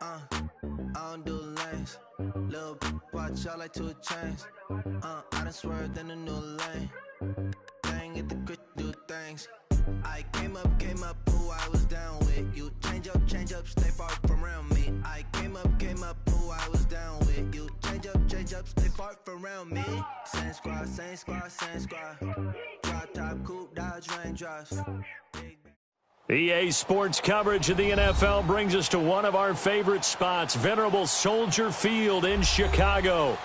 I don't do lanes. Little watch out like 2 chains. I done swerved in a new lane. Bang at the grit, do things. I came up, who I was down with. You change up, stay far from around me. I came up, who I was down with. You change up, stay far from around me. Same squad. Drop top, coupe, Dodge raindrops. EA Sports coverage of the NFL brings us to one of our favorite spots, venerable Soldier Field in Chicago.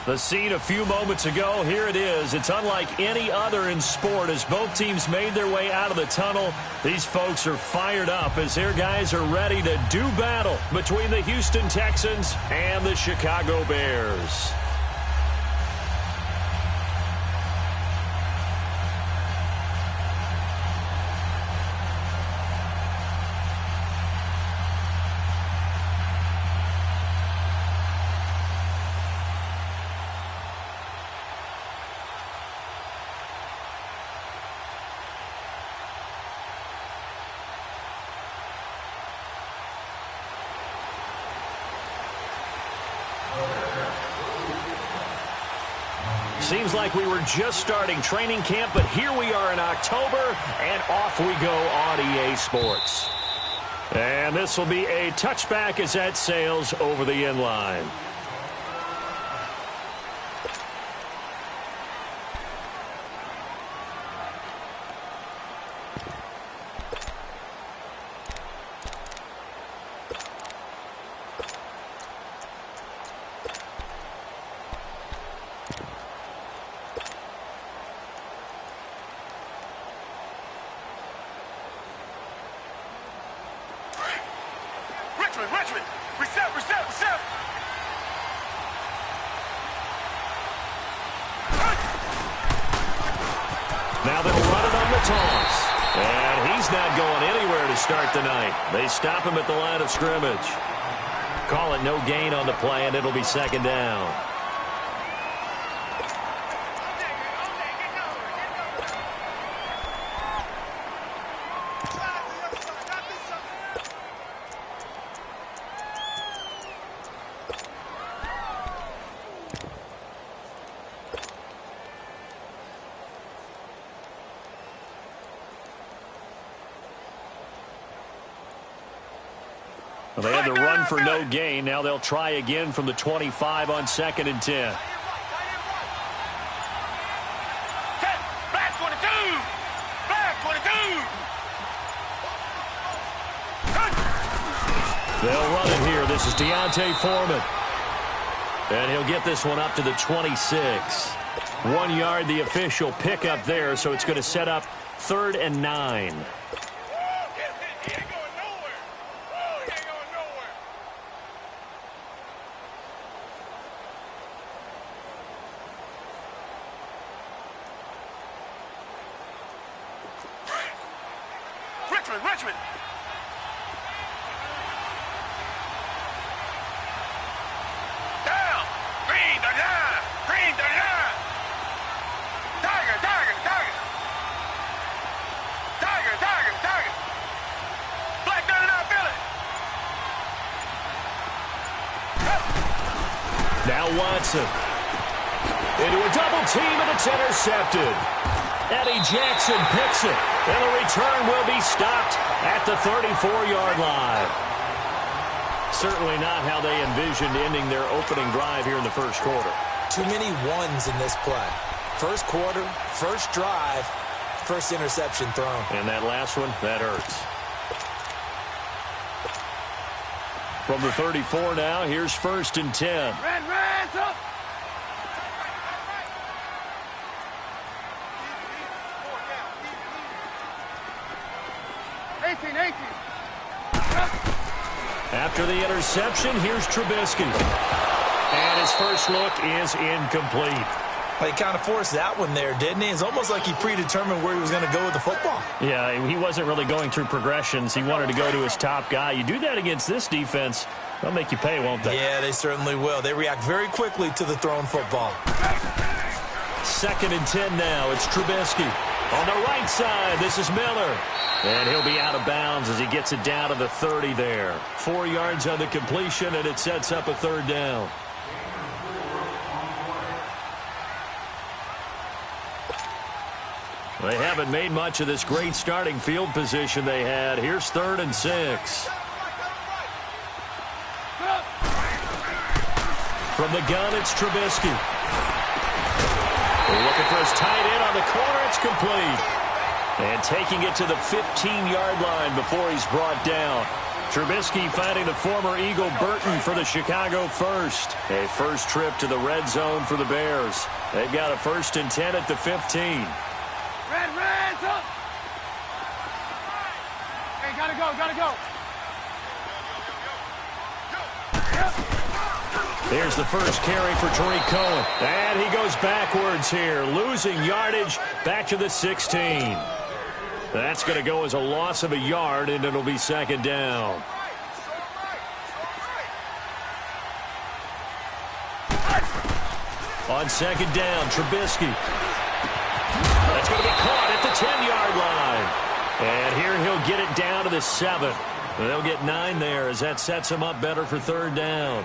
The scene a few moments ago, here it is. It's unlike any other in sport as both teams made their way out of the tunnel. These folks are fired up as their guys are ready to do battle between the Houston Texans and the Chicago Bears. Seems like we were just starting training camp, but here we are in October, and off we go on EA Sports. And this will be a touchback as that sails over the end line. Richmond, reset. Now they'll run it on the toss. And he's not going anywhere to start the night. They stop him at the line of scrimmage. Call it no gain on the play, and it'll be second down. Well, they had to run for no gain. Now they'll try again from the 25 on 2nd and 10. Black 22! They'll run it here. This is Deontay Foreman. And he'll get this one up to the 26. 1 yard, the official pickup there, so it's going to set up 3rd and 9. Richmond. Down. Green 39. Tiger. Black 39, Billy. Now Watson. Into a double team, and it's intercepted. Eddie Jackson picks it, and the return will be stopped at the 34-yard line. Certainly not how they envisioned ending their opening drive here in the first quarter. Too many ones in this play. First quarter, first drive, first interception thrown. And that last one, that hurts. From the 34 now, here's 1st and 10. Red, up. 18. After the interception, here's Trubisky. And his first look is incomplete. Well, he kind of forced that one there, didn't he? It's almost like he predetermined where he was going to go with the football. Yeah, he wasn't really going through progressions. He wanted to go to his top guy. You do that against this defense, they'll make you pay, won't they? Yeah, they certainly will. They react very quickly to the thrown football. 2nd and 10 now. It's Trubisky. On the right side, this is Miller. And he'll be out of bounds as he gets it down to the 30 there. 4 yards on the completion, and it sets up a third down. They haven't made much of this great starting field position they had. Here's 3rd and 6. From the gun, it's Trubisky. They're looking for his tight end on the corner. It's complete. And taking it to the 15-yard line before he's brought down. Trubisky finding the former Eagle Burton for the Chicago first. A first trip to the red zone for the Bears. They've got a 1st and 10 at the 15. Red, up! Hey, gotta go. There's the first carry for Tariq Cohen. And he goes backwards here, losing yardage back to the 16. That's going to go as a loss of a yard, and it'll be 2nd down. On 2nd down, Trubisky. That's going to be caught at the 10-yard line. And here he'll get it down to the 7. They'll get 9 there as that sets him up better for 3rd down.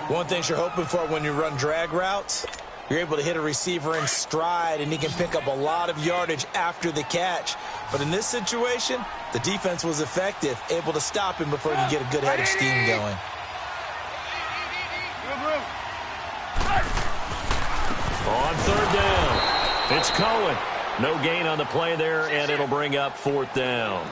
One thing you're hoping for when you run drag routes, you're able to hit a receiver in stride, and he can pick up a lot of yardage after the catch. But in this situation, the defense was effective, able to stop him before he could get a good head of steam going. On 3rd down, it's Cohen. No gain on the play there, and it'll bring up 4th down.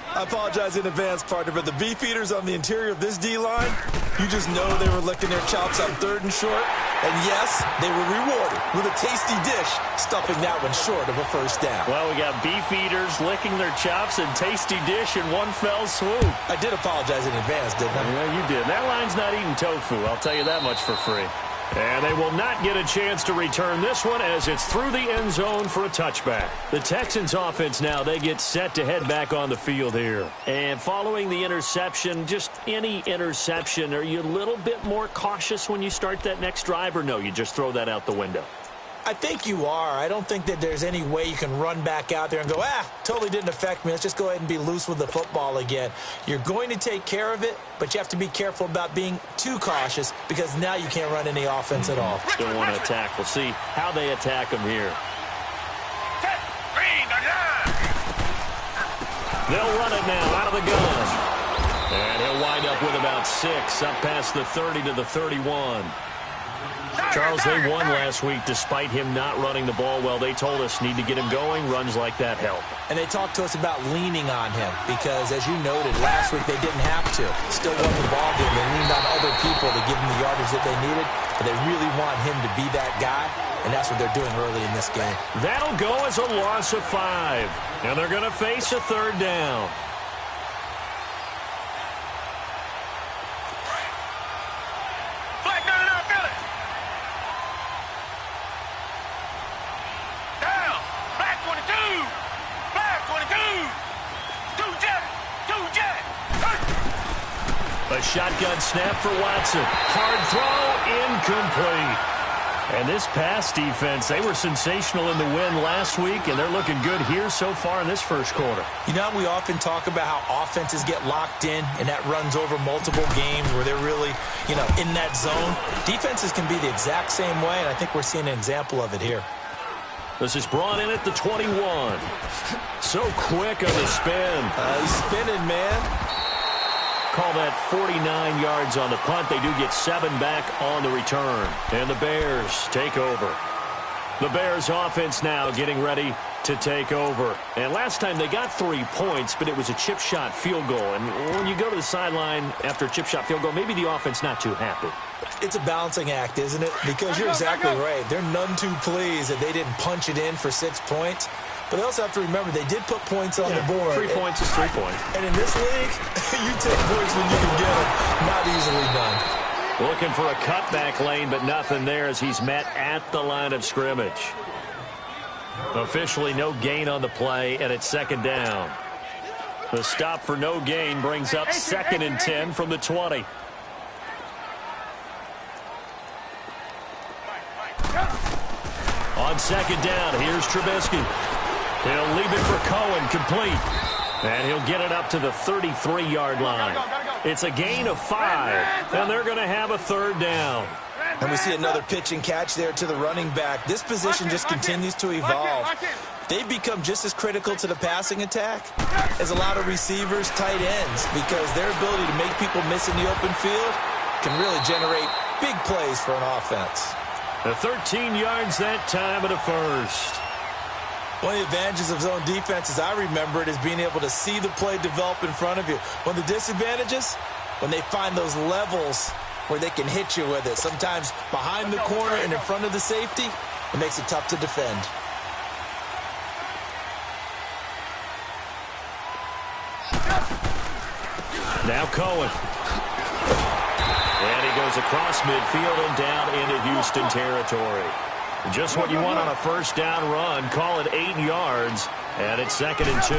I apologize in advance, partner, but the beefeaters on the interior of this D-line, you just know they were licking their chops on 3rd and short. And yes, they were rewarded with a tasty dish, stuffing that one short of a 1st down. Well, we got beefeaters licking their chops and tasty dish in one fell swoop. I did apologize in advance, didn't I? Yeah, you did. That line's not eating tofu, I'll tell you that much for free. And they will not get a chance to return this one as it's through the end zone for a touchback. The Texans offense now, they get set to head back on the field here. And following the interception, just any interception, are you a little bit more cautious when you start that next drive, or no, you just throw that out the window? I think you are. I don't think that there's any way you can run back out there and go, totally didn't affect me. Let's just go ahead and be loose with the football again. You're going to take care of it, but you have to be careful about being too cautious because now you can't run any offense at all. Still want to attack. We'll see how they attack them here. They'll run it now out of the gun. And he'll wind up with about 6 up past the 30 to the 31. Charles, they won last week despite him not running the ball well. They told us need to get him going. Runs like that help. And they talked to us about leaning on him because, as you noted, last week they didn't have to. Still won the ball game. They leaned on other people to give them the yardage that they needed, but they really want him to be that guy, and that's what they're doing early in this game. That'll go as a loss of 5, and they're going to face a 3rd down. A shotgun snap for Watson. Hard throw, incomplete. And this pass defense, they were sensational in the win last week, and they're looking good here so far in this first quarter. You know, we often talk about how offenses get locked in, and that runs over multiple games where they're really, in that zone. Defenses can be the exact same way, and I think we're seeing an example of it here. This is brought in at the 21. So quick on the spin. He's spinning, man. Call that 49 yards on the punt. They do get 7 back on the return. And the Bears take over. The Bears offense now getting ready to take over. And last time they got 3 points, but it was a chip shot field goal. And when you go to the sideline after a chip shot field goal, maybe the offense not too happy. It's a balancing act, isn't it? Because you're exactly right. They're none too pleased that they didn't punch it in for 6 points. But they also have to remember they did put points on the board. 3 points is 3 points. And in this league, you take points when you can get them. Not easily done. Looking for a cutback lane, but nothing there as he's met at the line of scrimmage. Officially no gain on the play, and it's 2nd down. The stop for no gain brings up 2nd and 10 from the 20. On on second down. Here's Trubisky. He'll leave it for Cohen, complete. And he'll get it up to the 33-yard line. It's a gain of 5, and they're going to have a third down. And we see another pitch and catch there to the running back. This position just continues to evolve. They've become just as critical to the passing attack as a lot of receivers, tight ends, because their ability to make people miss in the open field can really generate big plays for an offense. The 13 yards that time of the first. One of the advantages of zone defense, as I remember it, is being able to see the play develop in front of you. One of the disadvantages, when they find those levels where they can hit you with it. Sometimes behind the corner and in front of the safety, it makes it tough to defend. Now Cohen. And he goes across midfield and down into Houston territory. Just what you want on a first down run. Call it 8 yards, and it's 2nd and 2.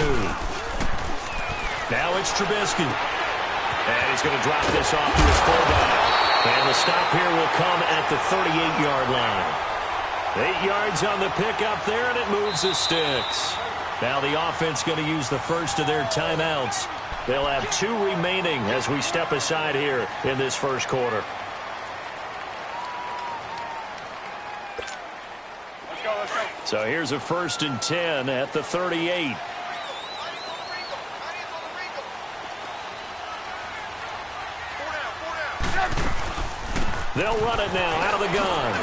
Now it's Trubisky. And he's going to drop this off to his fullback. And the stop here will come at the 38-yard line. 8 yards on the pickup there, and it moves the sticks. Now the offense going to use the first of their timeouts. They'll have 2 remaining as we step aside here in this first quarter. Let's go. So here's a 1st and 10 at the 38. They'll run it now out of the gun.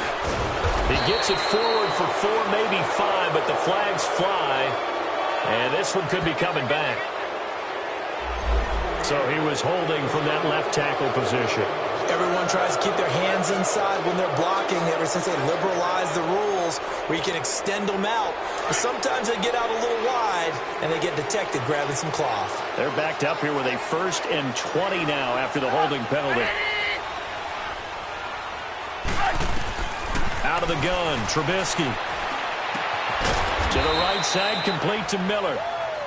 He gets it forward for 4, maybe 5, but the flags fly. And this one could be coming back. So he was holding from that left tackle position. Everyone tries to keep their hands inside when they're blocking ever since they liberalized the rules where you can extend them out. But sometimes they get out a little wide and they get detected grabbing some cloth. They're backed up here with a 1st and 20 now after the holding penalty. Out of the gun, Trubisky. To the right side, complete to Miller.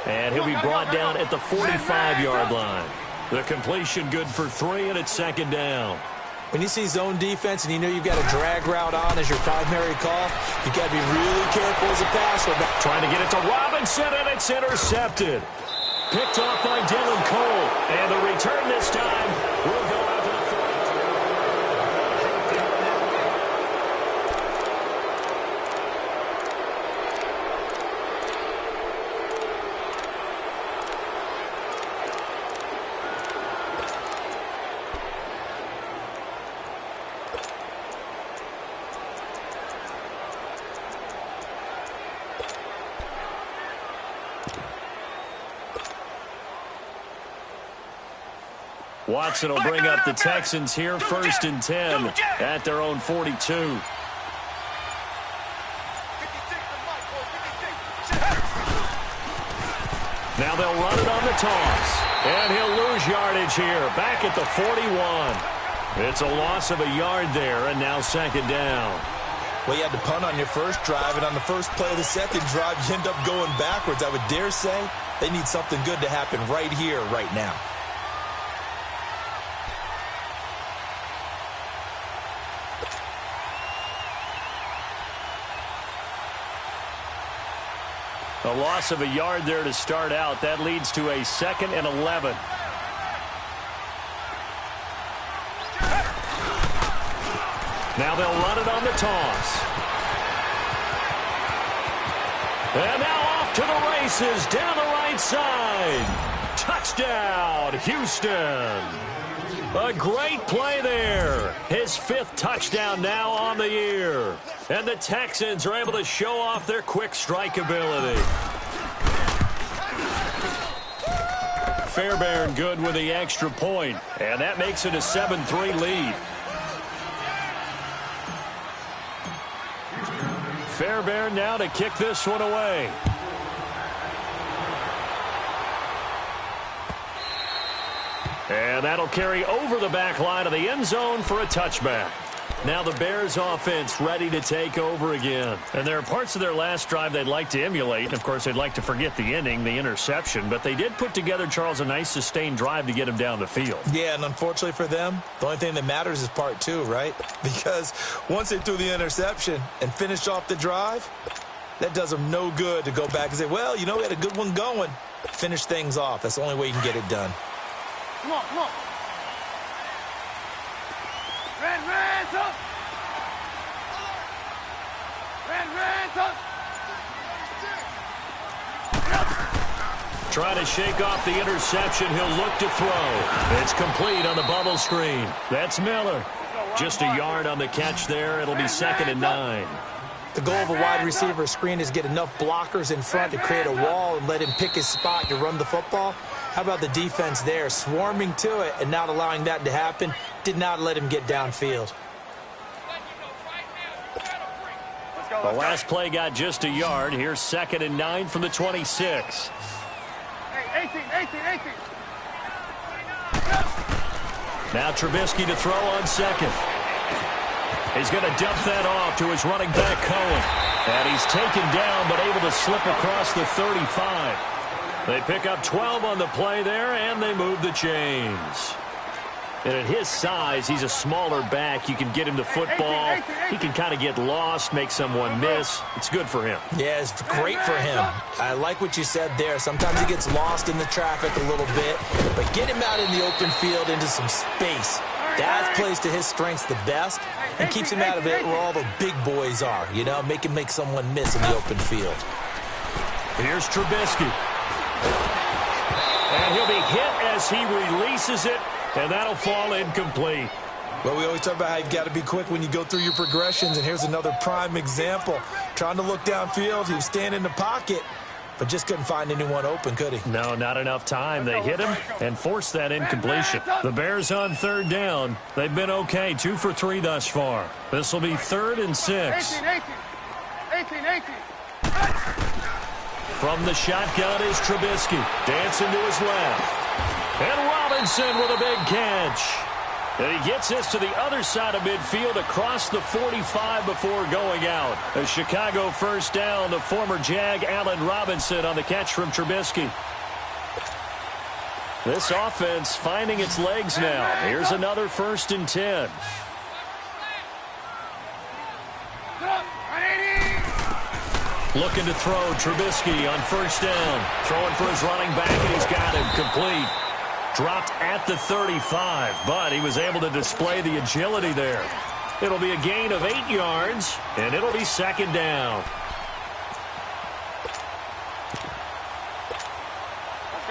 And he'll be brought down at the 45-yard line. The completion good for 3, and it's 2nd down. When you see zone defense and you know you've got a drag route on as your primary call, you've got to be really careful as a passer. Trying to get it to Robinson, and it's intercepted. Picked off by Dylan Cole. And the return this time will go out to the 40. Watson will bring up the Texans here, 1st and 10 at their own 42. Now they'll run it on the toss. And he'll lose yardage here, back at the 41. It's a loss of a yard there, and now 2nd down. Well, you had to punt on your first drive, and on the first play of the second drive, you end up going backwards. I would dare say they need something good to happen right here, right now. A loss of a yard there to start out. That leads to a 2nd and 11. Now they'll run it on the toss. And now off to the races down the right side. Touchdown, Houston. A great play there. His 5th touchdown now on the year. And the Texans are able to show off their quick strike ability. Fairbairn good with the extra point. And that makes it a 7-3 lead. Fairbairn now to kick this one away. And that'll carry over the back line of the end zone for a touchback. Now the Bears offense ready to take over again. And there are parts of their last drive they'd like to emulate. And, of course, they'd like to forget the inning, the interception. But they did put together, Charles, a nice sustained drive to get him down the field. Yeah, and unfortunately for them, the only thing that matters is part two, right? Because once they threw the interception and finished off the drive, that does them no good to go back and say, well, you know, we had a good one going. Finish things off. That's the only way you can get it done. Come on, come on. Red, up. Red, up. Trying to shake off the interception. He'll look to throw. It's complete on the bubble screen. That's Miller. Just a yard on the catch there. It'll be 2nd and 9. The goal of a wide receiver screen is to get enough blockers in front to create a wall and let him pick his spot to run the football. How about the defense there, swarming to it and not allowing that to happen? Did not let him get downfield. The last play got just a yard. Here's 2nd and 9 from the 26. Hey, 18. Now Trubisky to throw on second. He's going to dump that off to his running back, Cohen. And he's taken down but able to slip across the 35. They pick up 12 on the play there, and they move the chains. And at his size, he's a smaller back. You can get him the football. He can kind of get lost, make someone miss. It's good for him. Yeah, it's great for him. I like what you said there. Sometimes he gets lost in the traffic a little bit, but get him out in the open field into some space. That plays to his strengths the best and keeps him out of it where all the big boys are, you know, make him make someone miss in the open field. Here's Trubisky. And he'll be hit as he releases it, and that'll fall incomplete. Well, we always talk about how you've got to be quick when you go through your progressions, and here's another prime example. Trying to look downfield, he was standing in the pocket, but just couldn't find anyone open, could he? No, not enough time. They hit him and forced that incompletion. The Bears on 3rd down. They've been okay, 2 for 3 thus far. This will be 3rd and 6. 18. From the shotgun is Trubisky. Dancing to his left. And Robinson with a big catch. And he gets this to the other side of midfield across the 45 before going out. A Chicago first down. The former Jag, Allen Robinson, on the catch from Trubisky. This offense finding its legs now. Here's another 1st and 10. Looking to throw, Trubisky on 1st down. Throwing for his running back, and he's got him complete. Dropped at the 35, but he was able to display the agility there. It'll be a gain of 8 yards, and it'll be 2nd down.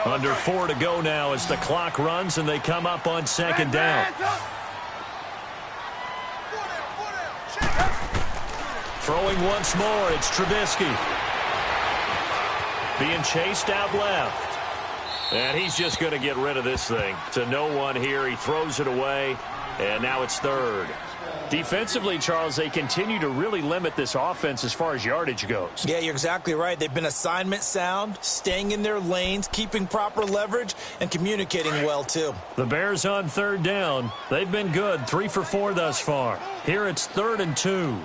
Under 4 to go now as the clock runs, and they come up on 2nd down. Throwing once more, it's Trubisky. Being chased out left. And he's just going to get rid of this thing. To no one here. He throws it away, and now it's 3rd. Defensively, Charles, they continue to really limit this offense as far as yardage goes. Yeah, you're exactly right. They've been assignment sound, staying in their lanes, keeping proper leverage, and communicating well, too. The Bears on 3rd down. They've been good, 3 for 4 thus far. Here it's 3rd and 2.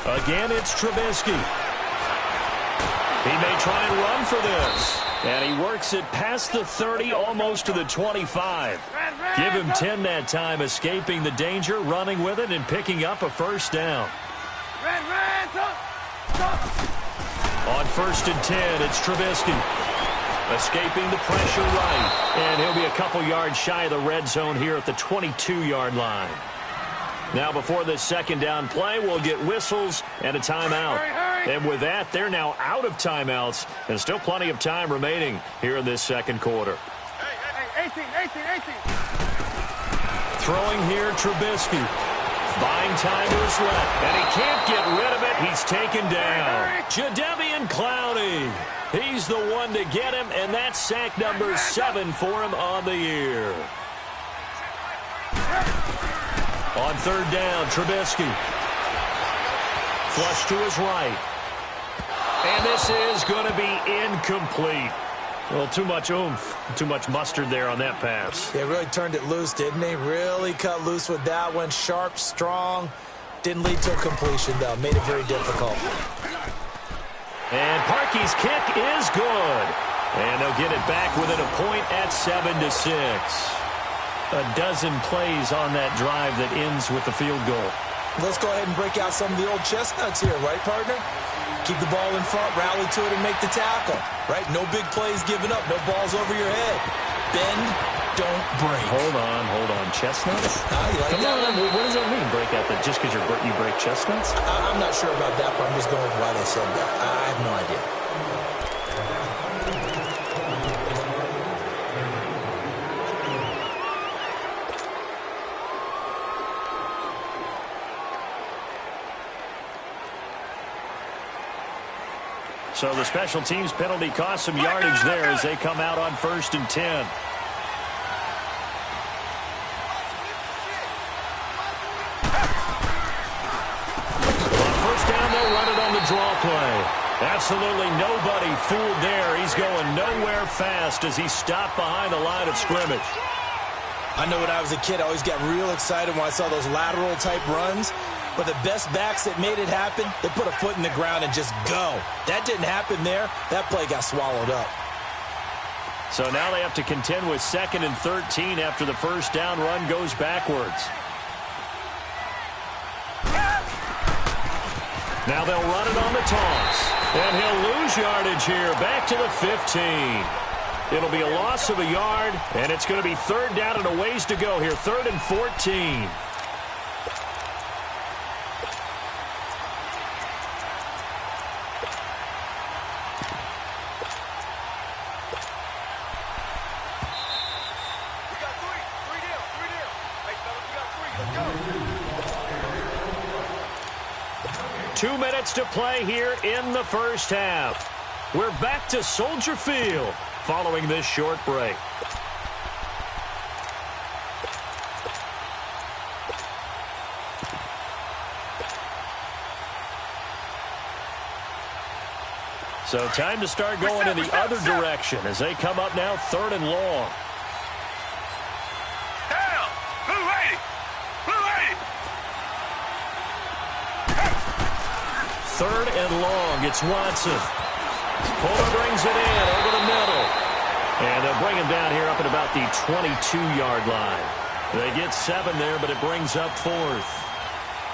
Again, it's Trubisky. He may try and run for this. And he works it past the 30, almost to the 25. Give him 10 that time, escaping the danger, running with it, and picking up a 1st down. On 1st and 10, it's Trubisky. Escaping the pressure right. And he'll be a couple yards shy of the red zone here at the 22-yard line. Now, before this 2nd down play, we'll get whistles and a timeout. And with that, they're now out of timeouts, and still plenty of time remaining here in this 2nd quarter. 18. Throwing here, Trubisky. Buying time to his left, and he can't get rid of it. He's taken down. Jadeveon Clowney. He's the one to get him, and that's sack number 7 for him on the year. On 3rd down, Trubisky. Flush to his right. And this is going to be incomplete. A little too much oomph, too much mustard there on that pass. They really turned it loose, didn't they? Really cut loose with that one. Sharp, strong. Didn't lead to a completion, though. Made it very difficult. And Parkey's kick is good. And they'll get it back within a point at 7-6. A dozen plays on that drive that ends with the field goal. Let's go ahead and break out some of the old chestnuts here, right, partner? Keep the ball in front, rally to it, and make the tackle, right? No big plays given up, no balls over your head. Bend, don't break. Hold on. Chestnuts? You like Come that? on, what does that mean, break out? That just because you break chestnuts? I'm not sure about that, but I'm just going with why they said that. I have no idea. So the special teams penalty cost some yardage there as they come out on 1st and 10. On 1st down, they'll run it on the draw play. Absolutely nobody fooled there. He's going nowhere fast as he stopped behind the line of scrimmage. I know when I was a kid, I always got real excited when I saw those lateral-type runs. But the best backs that made it happen, they put a foot in the ground and just go. That didn't happen there. That play got swallowed up. So now they have to contend with 2nd and 13 after the 1st down run goes backwards. Now they'll run it on the toss. And he'll lose yardage here, back to the 15. It'll be a loss of a yard, and it's going to be 3rd down and a ways to go here, 3rd and 14. Two minutes to play here in the 1st half. We're back to Soldier Field following this short break. So time to start going in the other direction as they come up now 3rd and long. Down! Blue 80! Blue 80! 3rd and long. It's Watson. Fuller brings it in over the middle. And they'll bring him down here up at about the 22-yard line. They get 7 there, but it brings up 4th.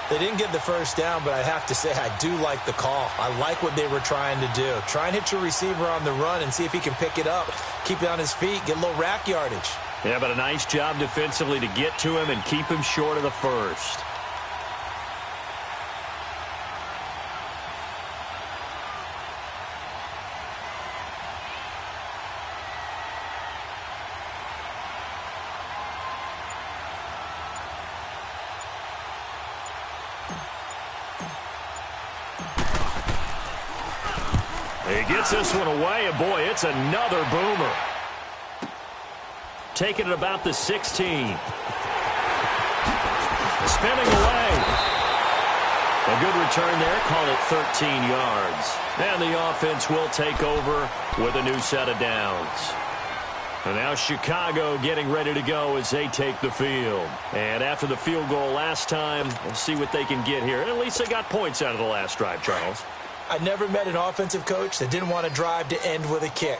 They didn't get the 1st down, but I have to say I do like the call. I like what they were trying to do. Try and hit your receiver on the run and see if he can pick it up. Keep it on his feet. Get a little rack yardage. Yeah, but a nice job defensively to get to him and keep him short of the 1st. He gets this one away, and boy, it's another boomer. Taking it about the 16. Spinning away. A good return there, call it 13 yards. And the offense will take over with a new set of downs. And now Chicago getting ready to go as they take the field. And after the field goal last time, we'll see what they can get here. And at least they got points out of the last drive, Charles. I never met an offensive coach that didn't want to drive to end with a kick.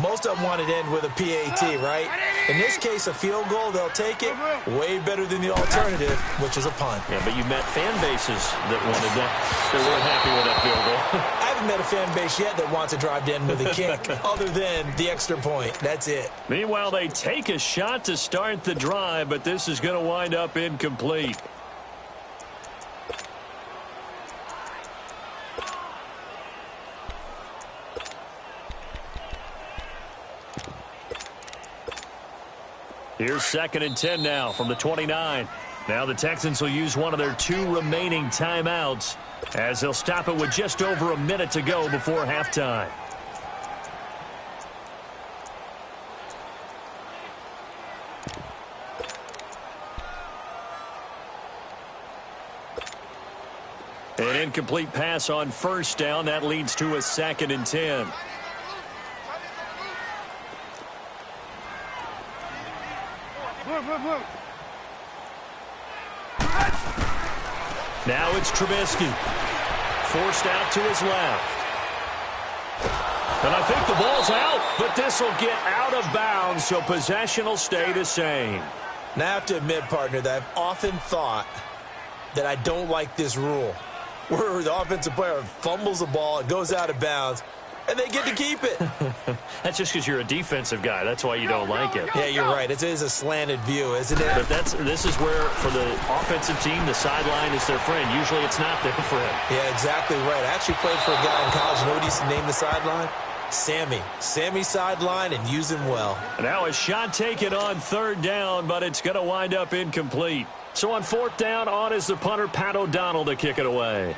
Most of them wanted to end with a PAT, right? In this case, a field goal, they'll take it. Way better than the alternative, which is a punt. Yeah, but you met fan bases that wanted that. They weren't happy with that field goal. I haven't met a fan base yet that wants to drive to end with a kick, other than the extra point. That's it. Meanwhile, they take a shot to start the drive, but this is going to wind up incomplete. Here's 2nd and 10 now from the 29. Now the Texans will use one of their 2 remaining timeouts as they'll stop it with just over a minute to go before halftime. An incomplete pass on 1st down. That leads to a 2nd and 10. Now it's Trubisky. Forced out to his left. And I think the ball's out, but this will get out of bounds, so possession will stay the same. Now, I have to admit, partner, that I've often thought that I don't like this rule, where the offensive player fumbles the ball, it goes out of bounds, and they get to keep it. That's just because you're a defensive guy. That's why you don't like it. Yeah, you're right. It is a slanted view, isn't it? But this is where, for the offensive team, the sideline is their friend. Usually it's not their friend. Yeah, exactly right. I actually played for a guy in college. You know what he used to name the sideline? Sammy. Sammy sideline, and use him well. Now a shot taken on third down, but it's going to wind up incomplete. So on fourth down, on is the punter, Pat O'Donnell, to kick it away.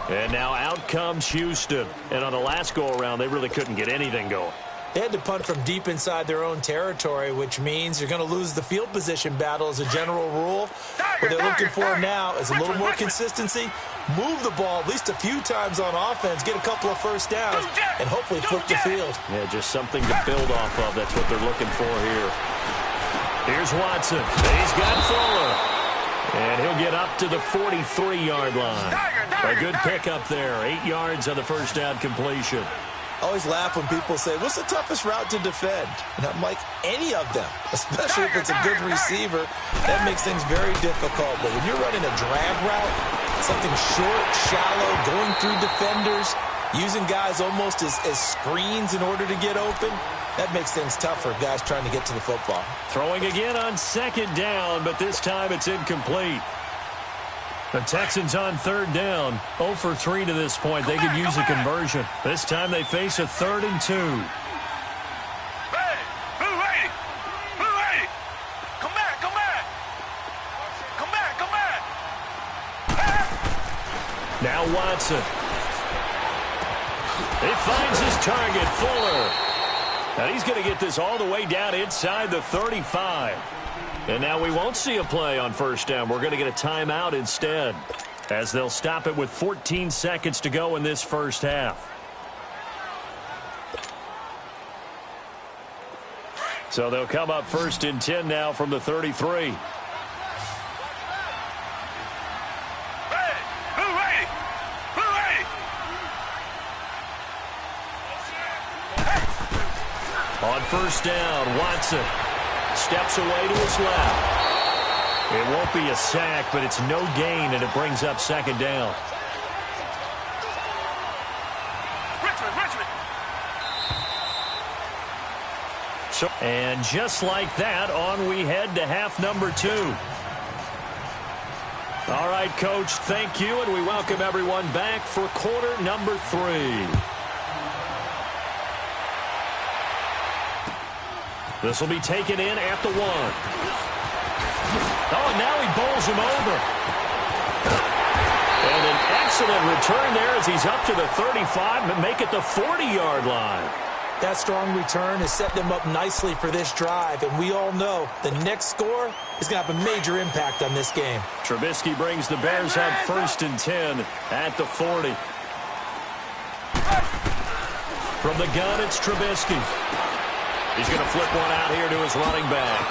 And now out comes Houston. And on the last go-around, they really couldn't get anything going. They had to punt from deep inside their own territory, which means you're going to lose the field position battle as a general rule. What they're looking for now is a little more consistency, move the ball at least a few times on offense, get a couple of first downs, and hopefully flip the field. Yeah, just something to build off of. That's what they're looking for here. Here's Watson. He's got Fuller. And he'll get up to the 43-yard line. A good pickup there. 8 yards on the first down completion. I always laugh when people say, what's the toughest route to defend? And I'm like, any of them, especially if it's a good receiver. That makes things very difficult. But when you're running a drag route, something short, shallow, going through defenders, using guys almost as screens in order to get open, that makes things tough for guys trying to get to the football. Throwing again on second down, but this time it's incomplete. The Texans on third down, 0 for 3 to this point. They could use a conversion. This time they face a 3rd and 2. Hey, move ready. Move ready. Come back, come back. Come back, come back. Now Watson. He finds his target, Fuller. And he's going to get this all the way down inside the 35. And now we won't see a play on first down. We're going to get a timeout instead, as they'll stop it with 14 seconds to go in this first half. So they'll come up 1st and 10 now from the 33. On first down, Watson steps away to his left. It won't be a sack, but it's no gain, and it brings up 2nd down. So, and just like that, on we head to half number 2. All right, Coach, thank you, and we welcome everyone back for quarter number 3. This will be taken in at the 1. Oh, and now he bowls him over. And an excellent return there as he's up to the 35 and make it the 40-yard line. That strong return has set them up nicely for this drive, and we all know the next score is going to have a major impact on this game. Trubisky brings the Bears up 1st and 10 at the 40. From the gun, it's Trubisky. He's going to flip one out here to his running back.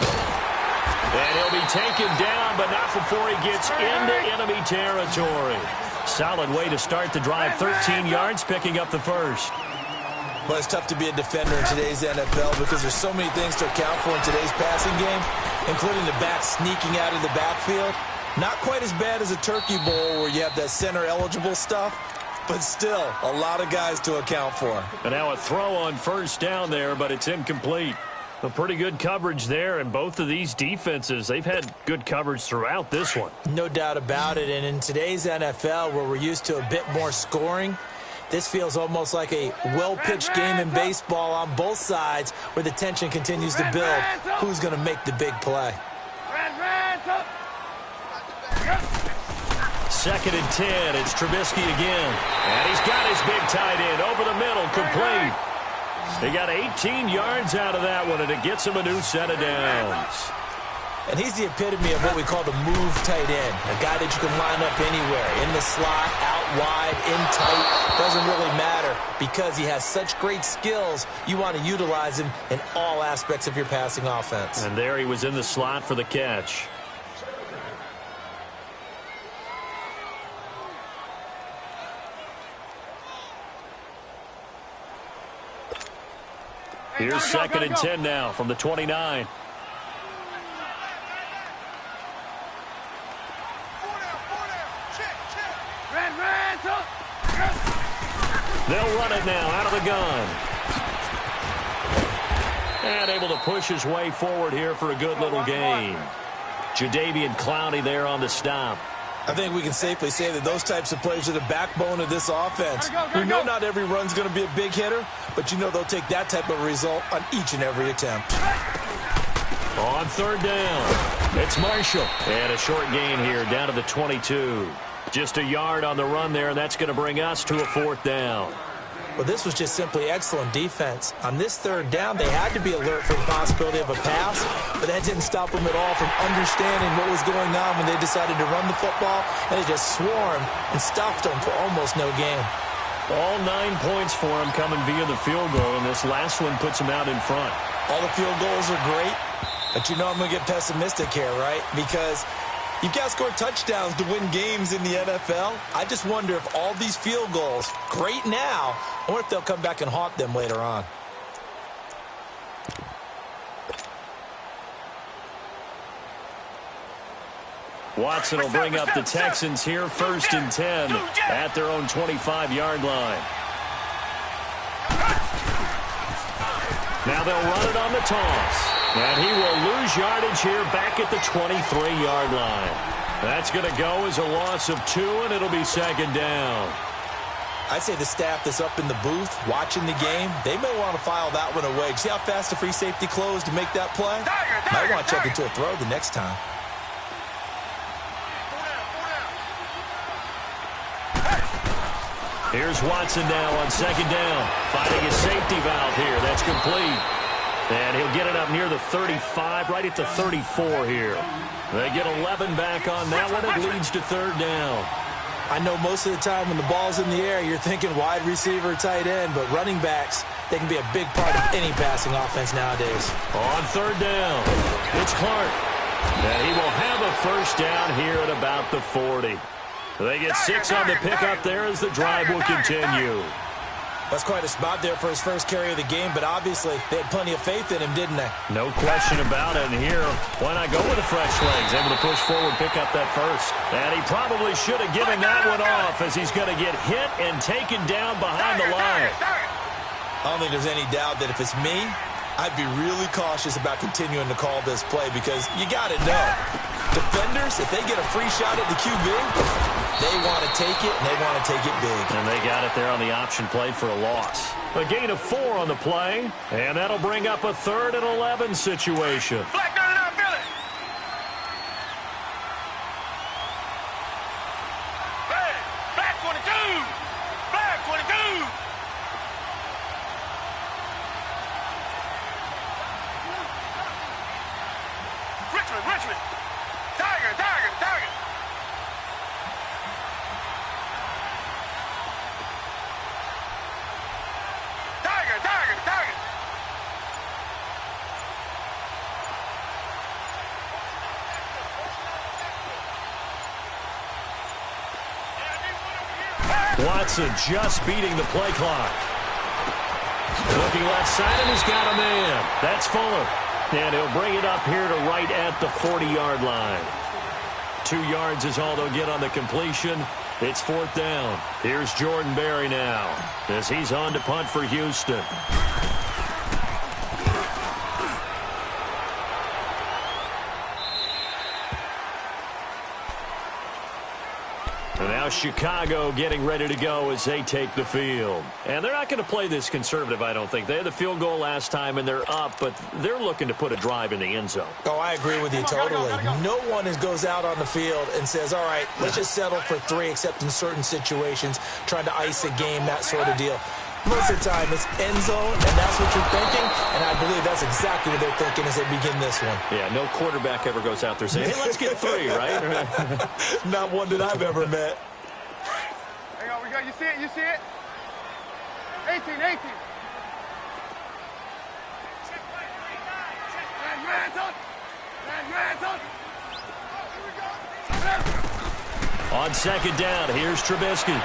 And he'll be taken down, but not before he gets into enemy territory. Solid way to start the drive. 13 yards, picking up the first. Well, it's tough to be a defender in today's NFL because there's so many things to account for in today's passing game, including the back sneaking out of the backfield. Not quite as bad as a turkey bowl where you have that center-eligible stuff, but still a lot of guys to account for. And now a throw on first down there, but it's incomplete. A pretty good coverage there, and both of these defenses, they've had good coverage throughout this one. No doubt about it, and in today's NFL where we're used to a bit more scoring, this feels almost like a well-pitched game in baseball on both sides where the tension continues to build. Who's going to make the big play? 2nd and 10, it's Trubisky again. And he's got his big tight end over the middle, complete. He got 18 yards out of that one, and it gets him a new set of downs. And he's the epitome of what we call the move tight end, a guy that you can line up anywhere, in the slot, out wide, in tight, doesn't really matter because he has such great skills. You want to utilize him in all aspects of your passing offense. And there he was in the slot for the catch. Here's 2nd and 10 now from the 29. They'll run it now out of the gun. And able to push his way forward here for a good little gain. Jadeveon Clowney there on the stop. I think we can safely say that those types of plays are the backbone of this offense. We know not every run's going to be a big hitter, but you know they'll take that type of result on each and every attempt. On 3rd down, it's Marshall. And a short gain here down to the 22. Just a yard on the run there, and that's going to bring us to a 4th down. Well, this was just simply excellent defense. On this 3rd down, they had to be alert for the possibility of a pass, but that didn't stop them at all from understanding what was going on when they decided to run the football, and they just swarmed and stuffed them for almost no gain. All 9 points for him coming via the field goal, and this last one puts him out in front. All the field goals are great, but you know I'm going to get pessimistic here, right? Because you've got to score touchdowns to win games in the NFL. I just wonder if all these field goals, great now, or if they'll come back and haunt them later on. Watson will bring up the Texans here 1st and 10 at their own 25-yard line. Now they'll run it on the toss. And he will lose yardage here back at the 23-yard line. That's going to go as a loss of 2, and it'll be 2nd down. I'd say the staff that's up in the booth watching the game, they may want to file that one away. See how fast the free safety closed to make that play? Might want to check into a throw the next time. Here's Watson now on 2nd down. Finding his safety valve here. That's complete. And he'll get it up near the 35, right at the 34 here. They get 11 back on that one. It leads to 3rd down. I know most of the time when the ball's in the air, you're thinking wide receiver, tight end, but running backs, they can be a big part of any passing offense nowadays. On 3rd down, it's Clark. And he will have a 1st down here at about the 40. They get 6 on the pickup there as the drive will continue. That's quite a spot there for his first carry of the game, but obviously they had plenty of faith in him, didn't they? No question about it. And here, why not go with the fresh legs? Able to push forward, pick up that 1st. And he probably should have given that one off as he's going to get hit and taken down behind the line. I don't think there's any doubt that if it's me, I'd be really cautious about continuing to call this play because you got to know. Defenders, if they get a free shot at the QB, they want to take it, and they want to take it big. And they got it there on the option play for a loss. A gain of 4 on the play, and that'll bring up a 3rd and 11 situation. Black, no, no, Billy. Hey, Black 22. Black 22. Richmond. Tiger. Watson just beating the play clock. Looking left side, and he's got a man. That's Fuller. And he'll bring it up here to right at the 40-yard line. 2 yards is all they'll get on the completion. It's 4th down. Here's Jordan Berry now as he's on to punt for Houston. And now Chicago getting ready to go as they take the field. And they're not going to play this conservative, I don't think. They had the field goal last time, and they're up, but they're looking to put a drive in the end zone. Oh, I agree with you totally. No one goes out on the field and says, all right, let's just settle for 3, except in certain situations, trying to ice a game, that sort of deal. Most of the time, it's end zone, and that's what you're thinking, and I believe that's exactly what they're thinking as they begin this one. Yeah, no quarterback ever goes out there saying, hey, let's get 3, right? Not one that I've ever met. Hang on, we got, you see it, you see it? 18, 18. On second down, here's Trubisky.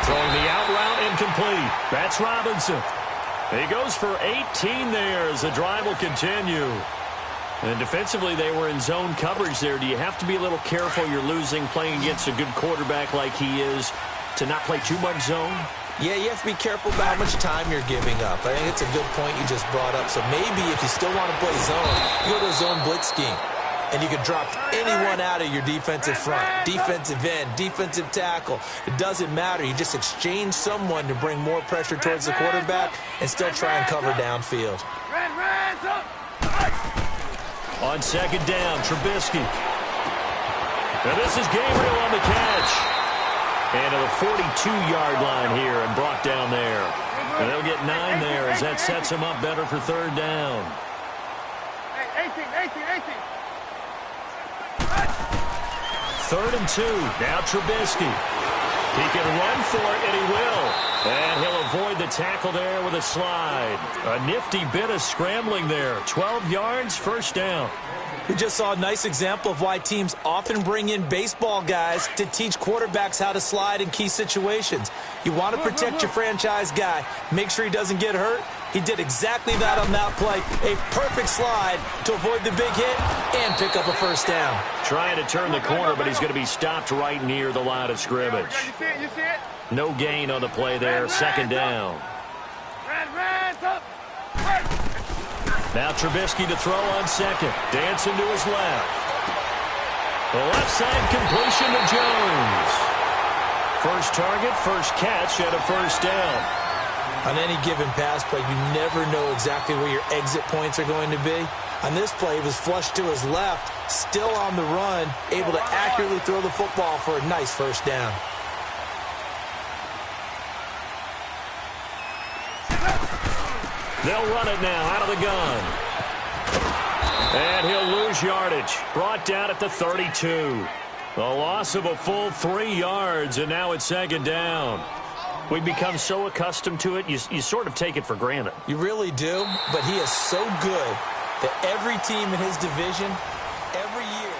Throwing the out route incomplete. That's Robinson. He goes for 18 there as the drive will continue. And defensively, they were in zone coverage there. Do you have to be a little careful? You're losing, playing against a good quarterback like he is, to not play too much zone? Yeah, you have to be careful about how much time you're giving up. I think it's a good point you just brought up. So maybe if you still want to play zone, you go to a zone blitz scheme. And you can drop anyone out of your defensive front, defensive end, defensive tackle. It doesn't matter. You just exchange someone to bring more pressure towards the quarterback and still try and cover downfield. On second down, Trubisky. Now this is Gabriel on the catch. And to the 42-yard line here and brought down there. And they'll get 9 there as that sets them up better for third down. 18, 18, 18. 3rd and 2. Now Trubisky. He can run for it, and he will. And he'll avoid the tackle there with a slide. A nifty bit of scrambling there. 12 yards, first down. We just saw a nice example of why teams often bring in baseball guys to teach quarterbacks how to slide in key situations. You want to protect your franchise guy. Make sure he doesn't get hurt. He did exactly that on that play. A perfect slide to avoid the big hit and pick up a first down. Trying to turn the corner, but he's going to be stopped right near the line of scrimmage. You see it, you see it? No gain on the play there, second down. Now Trubisky to throw on second. Dancing to his left. The left side completion to Jones. First target, first catch, and a first down. On any given pass play, you never know exactly where your exit points are going to be. On this play, he was flushed to his left, still on the run, able to accurately throw the football for a nice first down. They'll run it now out of the gun. And he'll lose yardage. Brought down at the 32. A loss of a full 3 yards, and now it's second down. We've become so accustomed to it, you sort of take it for granted. You really do, but he is so good that every team in his division, every year.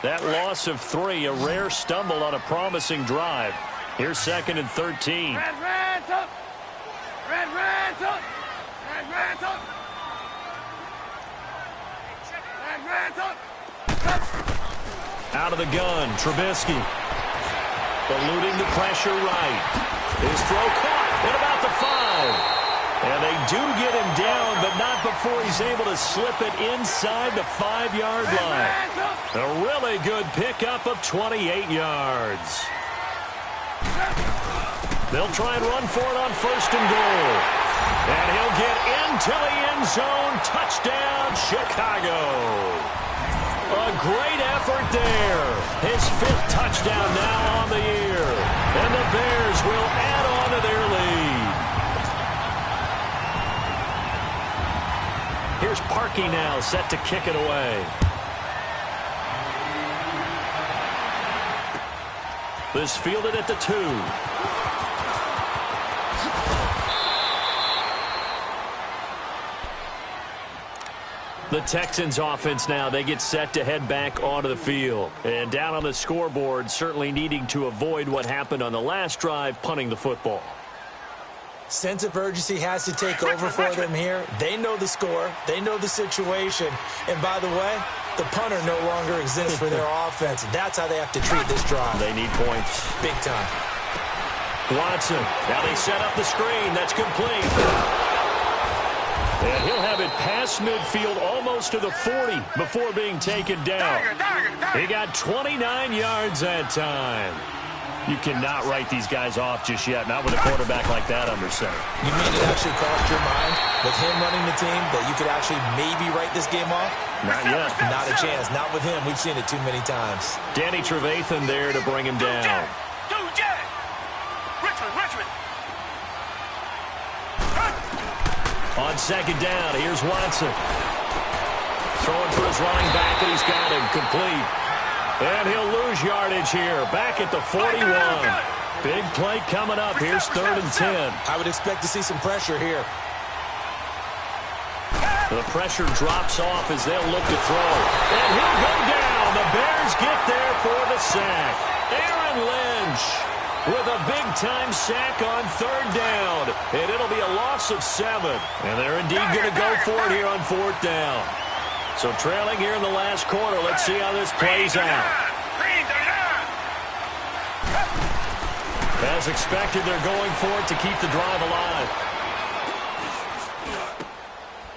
That loss of 3, a rare stumble on a promising drive. Here's 2nd and 13. Out of the gun, Trubisky. Eluding the pressure right. His throw caught at about the 5. And they do get him down, but not before he's able to slip it inside the 5-yard line. A really good pickup of 28 yards. They'll try and run for it on 1st and goal. And he'll get into the end zone. Touchdown, Chicago. A great effort there. His 5th touchdown now on the year. And the Bears will add on to their lead. Here's Parkey now, set to kick it away. This fielded at the 2. The Texans offense now, they get set to head back onto the field. And down on the scoreboard, certainly needing to avoid what happened on the last drive, punting the football. Sense of urgency has to take over for them here. They know the score. They know the situation. And by the way, the punter no longer exists for their offense. That's how they have to treat this drive. They need points. Big time. Watson. Now they set up the screen. That's complete. And he'll have it past midfield almost to the 40 before being taken down. He got 29 yards that time. You cannot write these guys off just yet, not with a quarterback like that under center. You mean it actually crossed your mind with him running the team that you could actually maybe write this game off? Not yet. Not a chance. Not with him. We've seen it too many times. Danny Trevathan there to bring him down. Richmond. On second down, here's Watson. Throwing for his running back, and he's got him complete. And he'll lose yardage here, back at the 41. Big play coming up. Here's 3rd and 10. I would expect to see some pressure here. The pressure drops off as they'll look to throw. And he'll go down. The Bears get there for the sack. Aaron Lynch with a big-time sack on 3rd down. And it'll be a loss of 7. And they're indeed going to go for it here on 4th down. So trailing here in the last quarter. Let's see how this plays out. As expected, they're going for it to keep the drive alive.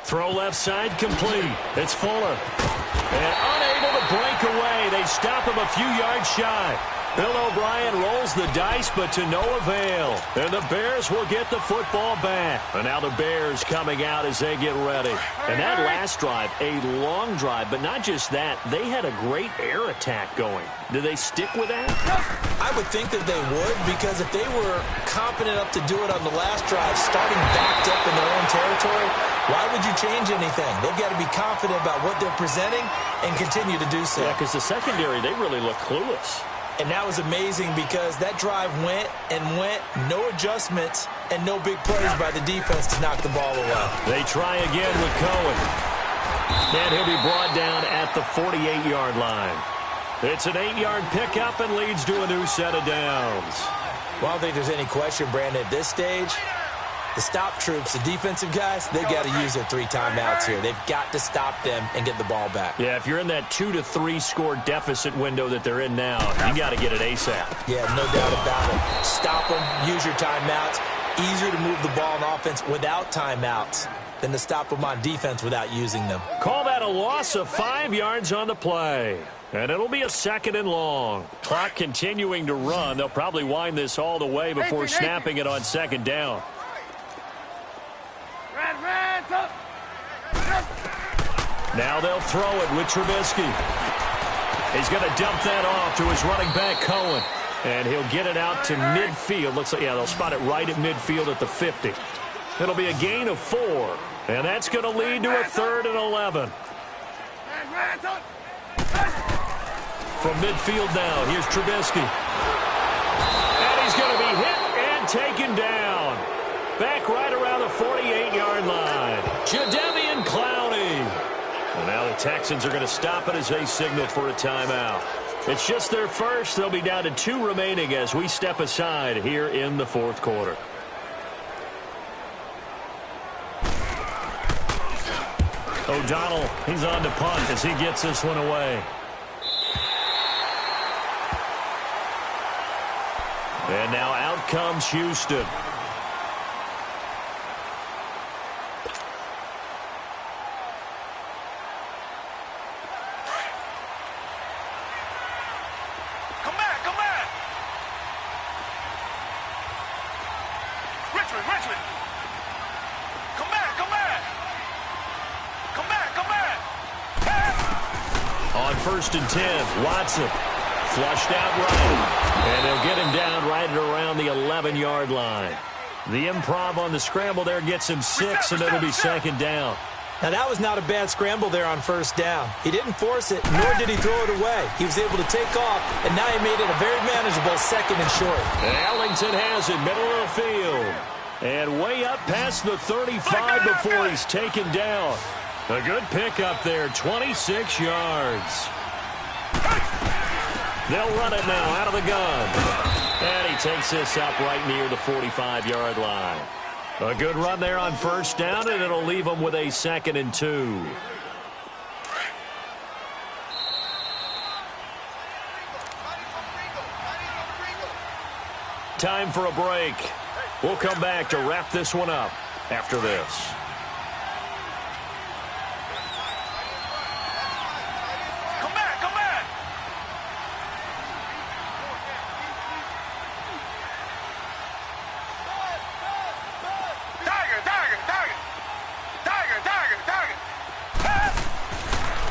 Throw left side complete. It's Fuller. And unable to break away. They stop him a few yards shy. Bill O'Brien rolls the dice, but to no avail. And the Bears will get the football back. And now the Bears coming out as they get ready. And that last drive, a long drive, but not just that. They had a great air attack going. Do they stick with that? I would think that they would, because if they were confident enough to do it on the last drive, starting backed up in their own territory, why would you change anything? They've got to be confident about what they're presenting and continue to do so. Yeah, because the secondary, they really look clueless. And that was amazing because that drive went and went, no adjustments, and no big plays by the defense to knock the ball away. They try again with Cohen. And he'll be brought down at the 48-yard line. It's an 8-yard pickup and leads to a new set of downs. Well, I don't think there's any question, Brandon, at this stage, the stop troops, the defensive guys, they've got to use their 3 timeouts here. They've got to stop them and get the ball back. Yeah, if you're in that 2 to 3 score deficit window that they're in now, you got to get it ASAP. Yeah, no doubt about it. Stop them, use your timeouts. Easier to move the ball on offense without timeouts than to stop them on defense without using them. Call that a loss of 5 yards on the play. And it'll be a 2nd and long. Clock continuing to run. They'll probably wind this all the way before snapping it on 2nd down. Now they'll throw it with Trubisky. He's going to dump that off to his running back, Cohen. And he'll get it out to midfield. Looks like, yeah, they'll spot it right at midfield at the 50. It'll be a gain of 4. And that's going to lead to a 3rd and 11. From midfield now, here's Trubisky. And he's going to be hit and taken down. Back right around the 48-yard line. Jadeveon Clowney. And now the Texans are going to stop it as they signal for a timeout. It's just their first. They'll be down to 2 remaining as we step aside here in the 4th quarter. O'Donnell, he's on to punt as he gets this one away. And now out comes Houston. Come back. Richmond. Come back. On 1st and 10, Watson. Flushed out right. And they'll get him down right at around the 11-yard line. The improv on the scramble there gets him 6, and it'll be 2nd down. Now, that was not a bad scramble there on 1st down. He didn't force it, nor did he throw it away. He was able to take off, and now he made it a very manageable 2nd and short. And Ellington has it, middle of the field. And way up past the 35 before he's taken down. A good pickup there, 26 yards. They'll run it now out of the gun. And he takes this up right near the 45-yard line. A good run there on 1st down, and it'll leave them with a 2nd and 2. Time for a break. We'll come back to wrap this one up after this.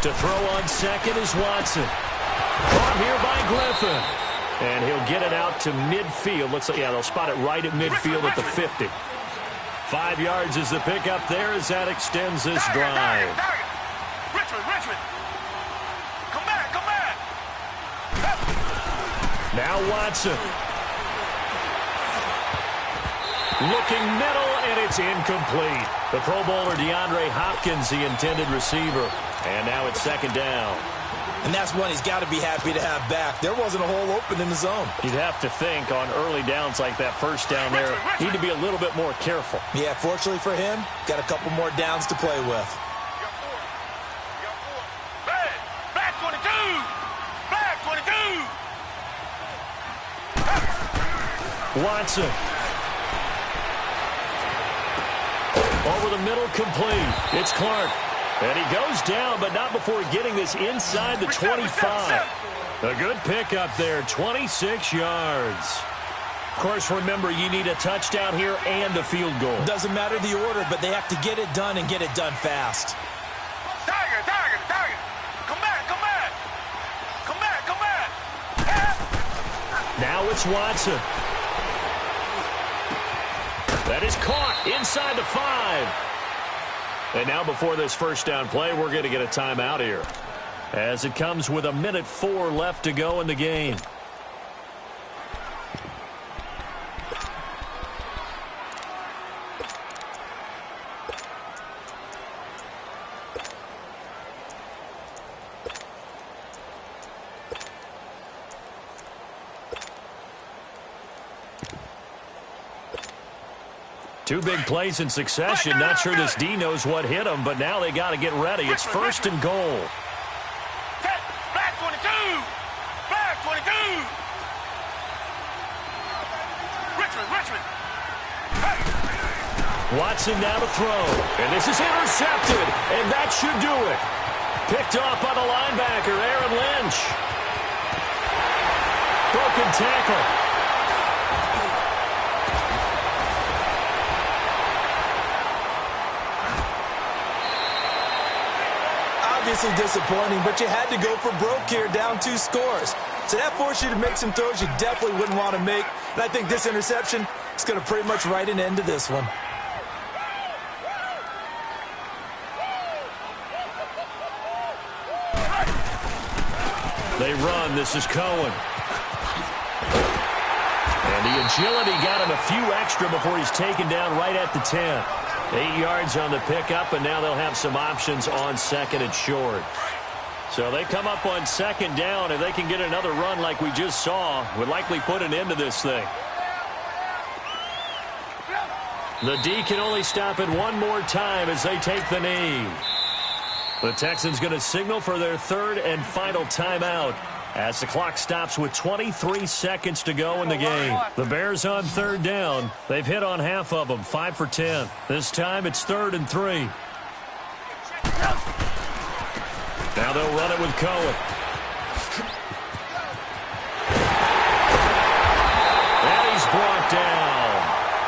To throw on second is Watson. Caught here by Griffin. And he'll get it out to midfield. Looks like, yeah, they'll spot it right at midfield at the 50. 5 yards is the pickup there as that extends this drive. Richmond. Come back. Now Watson. Looking middle, and it's incomplete. The Pro Bowler DeAndre Hopkins, the intended receiver. And now it's second down. And that's one he's got to be happy to have back. There wasn't a hole open in the zone. You'd have to think on early downs like that first down there, need to be a little bit more careful. Yeah, fortunately for him, got a couple more downs to play with. Back 22. Watson. Over the middle, complete. It's Clark. And he goes down, but not before getting this inside the 25. A good pickup there, 26 yards. Of course, remember, you need a touchdown here and a field goal. Doesn't matter the order, but they have to get it done and get it done fast. Tiger. Come back. Now it's Watson. That is caught inside the 5. And now before this first down play, we're going to get a timeout here, as it comes with 1:04 left to go in the game. Two big plays in succession. Not sure this D knows what hit him, but now they got to get ready. It's first and goal. Back 22. Richmond. Watson now to throw. And this is intercepted. And that should do it. Picked off by the linebacker, Aaron Lynch. Broken tackle. Obviously disappointing, but you had to go for broke here, down 2 scores. So that forced you to make some throws you definitely wouldn't want to make. And I think this interception is going to pretty much write an end to this one. They run. This is Cohen. And the agility got him a few extra before he's taken down right at the 10. 8 yards on the pickup, and now they'll have some options on second and short. So they come up on second down. If they can get another run like we just saw, would likely put an end to this thing. The D can only stop it one more time as they take the knee. The Texans going to signal for their third and final timeout as the clock stops with 23 seconds to go in the game. The Bears on third down. They've hit on half of them, 5 for 10. This time it's 3rd and 3. Now they'll run it with Cohen. And he's brought down.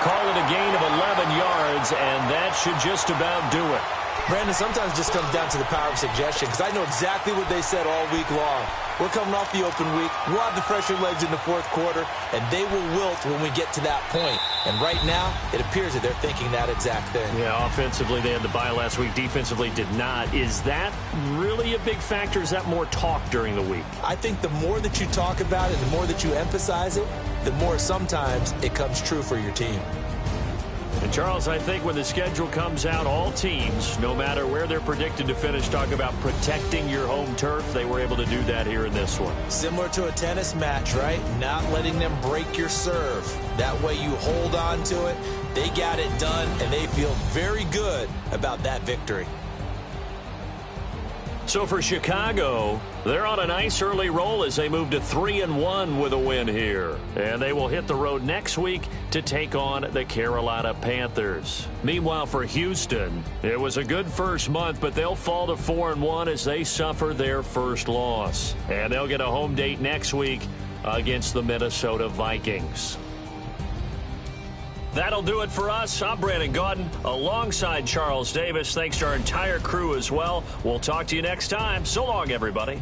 Call it a gain of 11 yards, and that should just about do it. Brandon, sometimes it just comes down to the power of suggestion, because I know exactly what they said all week long. We're coming off the open week. We'll have the fresher legs in the 4th quarter, and they will wilt when we get to that point. And right now, it appears that they're thinking that exact thing. Yeah, offensively, they had the bye last week. Defensively, did not. Is that really a big factor? Is that more talk during the week? I think the more that you talk about it, the more that you emphasize it, the more sometimes it comes true for your team. And, Charles, I think when the schedule comes out, all teams, no matter where they're predicted to finish, talk about protecting your home turf. They were able to do that here in this one. Similar to a tennis match, right? Not letting them break your serve. That way you hold on to it. They got it done, and they feel very good about that victory. So for Chicago, they're on a nice early roll as they move to 3-1 with a win here. And they will hit the road next week to take on the Carolina Panthers. Meanwhile, for Houston, it was a good first month, but they'll fall to 4-1 as they suffer their first loss. And they'll get a home date next week against the Minnesota Vikings. That'll do it for us. I'm Brandon Gaudin alongside Charles Davis. Thanks to our entire crew as well. We'll talk to you next time. So long, everybody.